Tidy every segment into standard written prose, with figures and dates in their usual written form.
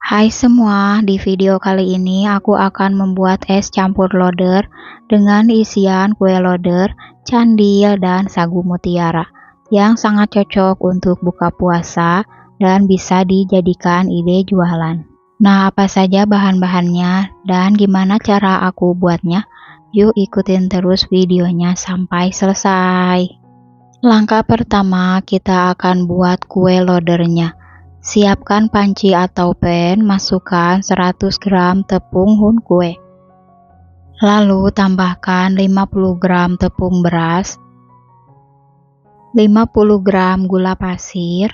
Hai semua, di video kali ini aku akan membuat es campur loder dengan isian kue loder, candil, dan sagu mutiara yang sangat cocok untuk buka puasa dan bisa dijadikan ide jualan. Nah, apa saja bahan-bahannya dan gimana cara aku buatnya? Yuk ikutin terus videonya sampai selesai. Langkah pertama, kita akan buat kue lodernya. Siapkan panci atau pan, masukkan 100 gram tepung hun kue. Lalu tambahkan 50 gram tepung beras, 50 gram gula pasir,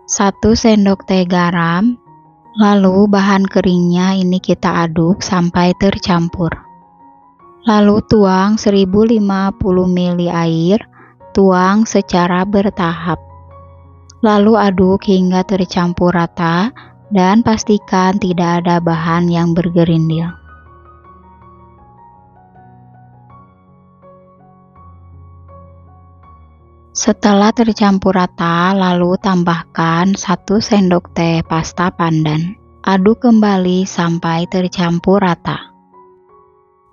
1 sendok teh garam. Lalu bahan keringnya ini kita aduk sampai tercampur. Lalu tuang 1050 ml air, tuang secara bertahap. Lalu aduk hingga tercampur rata dan pastikan tidak ada bahan yang bergerindil. Setelah tercampur rata, lalu tambahkan 1 sendok teh pasta pandan. Aduk kembali sampai tercampur rata.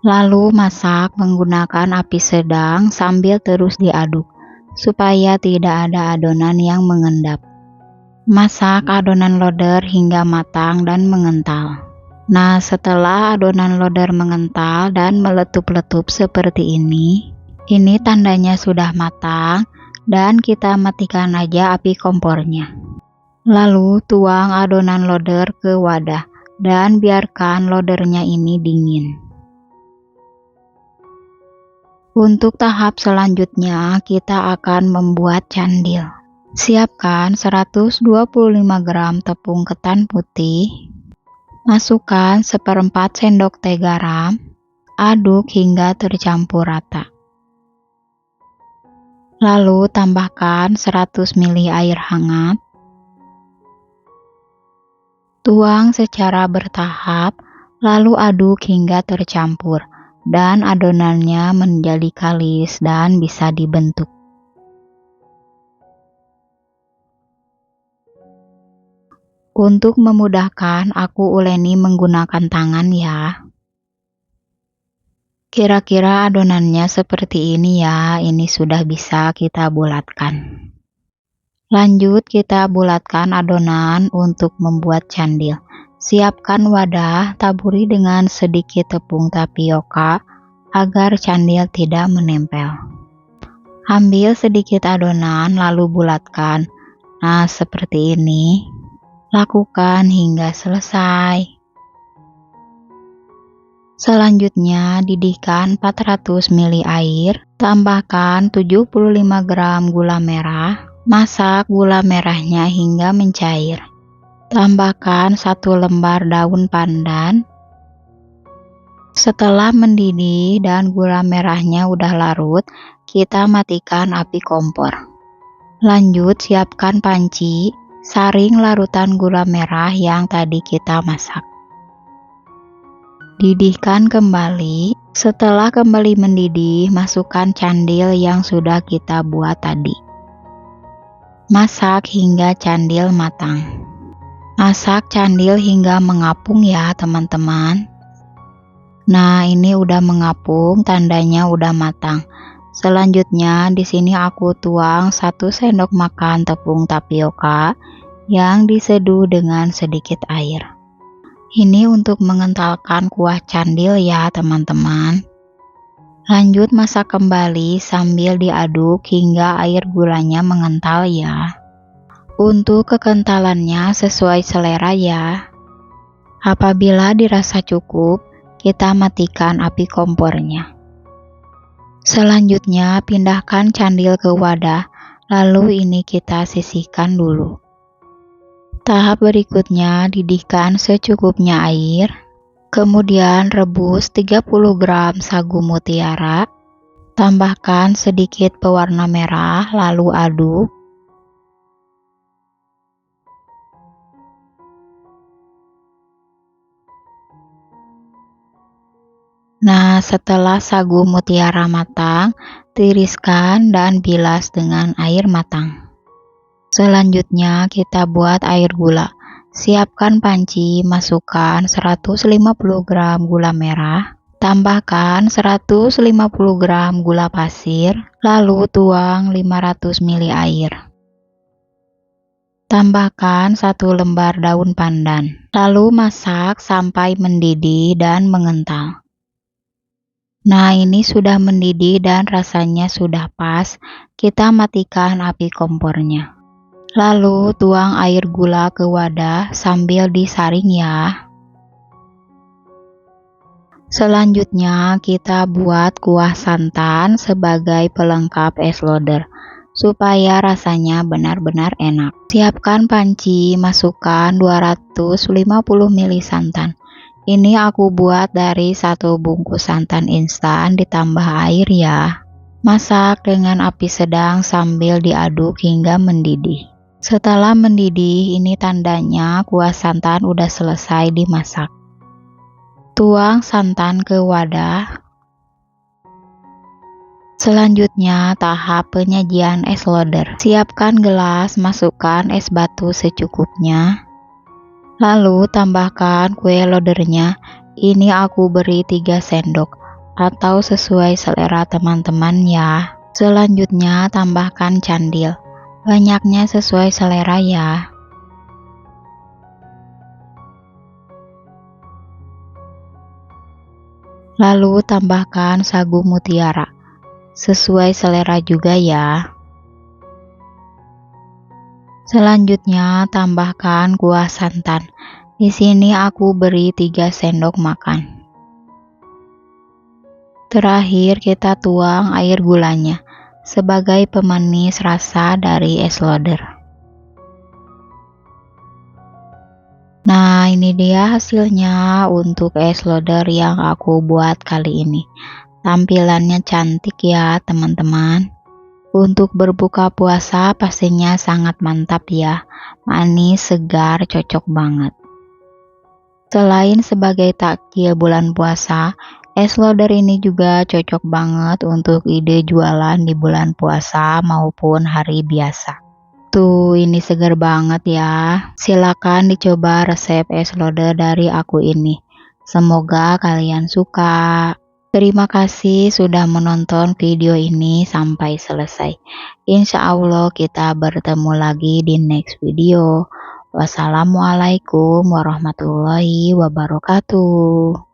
Lalu masak menggunakan api sedang sambil terus diaduk, supaya tidak ada adonan yang mengendap. Masak adonan loder hingga matang dan mengental. Nah, setelah adonan loder mengental dan meletup-letup seperti ini tandanya sudah matang dan kita matikan aja api kompornya. Lalu tuang adonan loder ke wadah dan biarkan lodernya ini dingin. Untuk tahap selanjutnya, kita akan membuat candil. Siapkan 125 gram tepung ketan putih, masukkan 1/4 sendok teh garam, aduk hingga tercampur rata. Lalu tambahkan 100 ml air hangat, tuang secara bertahap, lalu aduk hingga tercampur dan adonannya menjadi kalis dan bisa dibentuk. Untuk memudahkan, aku uleni menggunakan tangan ya. Kira-kira adonannya seperti ini ya, ini sudah bisa kita bulatkan. Lanjut kita bulatkan adonan untuk membuat candil. Siapkan wadah, taburi dengan sedikit tepung tapioka agar candil tidak menempel. Ambil sedikit adonan lalu bulatkan. Nah, seperti ini. Lakukan hingga selesai. Selanjutnya, didihkan 400 ml air, tambahkan 75 gram gula merah, masak gula merahnya hingga mencair. Tambahkan 1 lembar daun pandan. Setelah mendidih dan gula merahnya udah larut, kita matikan api kompor. Lanjut siapkan panci, saring larutan gula merah yang tadi kita masak. Didihkan kembali. Setelah kembali mendidih, masukkan candil yang sudah kita buat tadi. Masak hingga candil matang. Masak candil hingga mengapung ya teman-teman. Nah, ini udah mengapung, tandanya udah matang. Selanjutnya di sini aku tuang 1 sendok makan tepung tapioka yang diseduh dengan sedikit air. Ini untuk mengentalkan kuah candil ya teman-teman. Lanjut masak kembali sambil diaduk hingga air gulanya mengental ya. Untuk kekentalannya sesuai selera ya. Apabila dirasa cukup, kita matikan api kompornya. Selanjutnya pindahkan candil ke wadah, lalu ini kita sisihkan dulu. Tahap berikutnya didihkan secukupnya air, kemudian rebus 30 gram sagu mutiara, tambahkan sedikit pewarna merah, lalu aduk. Nah, setelah sagu mutiara matang, tiriskan dan bilas dengan air matang. Selanjutnya kita buat air gula. Siapkan panci, masukkan 150 gram gula merah, tambahkan 150 gram gula pasir, lalu tuang 500 ml air. Tambahkan 1 lembar daun pandan, lalu masak sampai mendidih dan mengental. Nah, ini sudah mendidih dan rasanya sudah pas. Kita matikan api kompornya. Lalu tuang air gula ke wadah sambil disaring ya. Selanjutnya kita buat kuah santan sebagai pelengkap es loder supaya rasanya benar-benar enak. Siapkan panci, masukkan 250 ml santan. Ini aku buat dari 1 bungkus santan instan ditambah air ya. Masak dengan api sedang sambil diaduk hingga mendidih. Setelah mendidih, ini tandanya kuah santan udah selesai dimasak. Tuang santan ke wadah. Selanjutnya, tahap penyajian es loder. Siapkan gelas, masukkan es batu secukupnya. Lalu tambahkan kue lodernya. Ini aku beri 3 sendok atau sesuai selera teman-teman ya. Selanjutnya tambahkan candil. Banyaknya sesuai selera ya. Lalu tambahkan sagu mutiara. Sesuai selera juga ya. Selanjutnya tambahkan kuah santan. Di sini aku beri 3 sendok makan. Terakhir kita tuang air gulanya sebagai pemanis rasa dari es loder. Nah, ini dia hasilnya untuk es loder yang aku buat kali ini. Tampilannya cantik ya teman-teman. Untuk berbuka puasa pastinya sangat mantap ya. Manis, segar, cocok banget. Selain sebagai takjil bulan puasa, es loder ini juga cocok banget untuk ide jualan di bulan puasa maupun hari biasa. Tuh, ini segar banget ya. Silakan dicoba resep es loder dari aku ini. Semoga kalian suka. Terima kasih sudah menonton video ini sampai selesai. Insya Allah kita bertemu lagi di next video. Wassalamualaikum warahmatullahi wabarakatuh.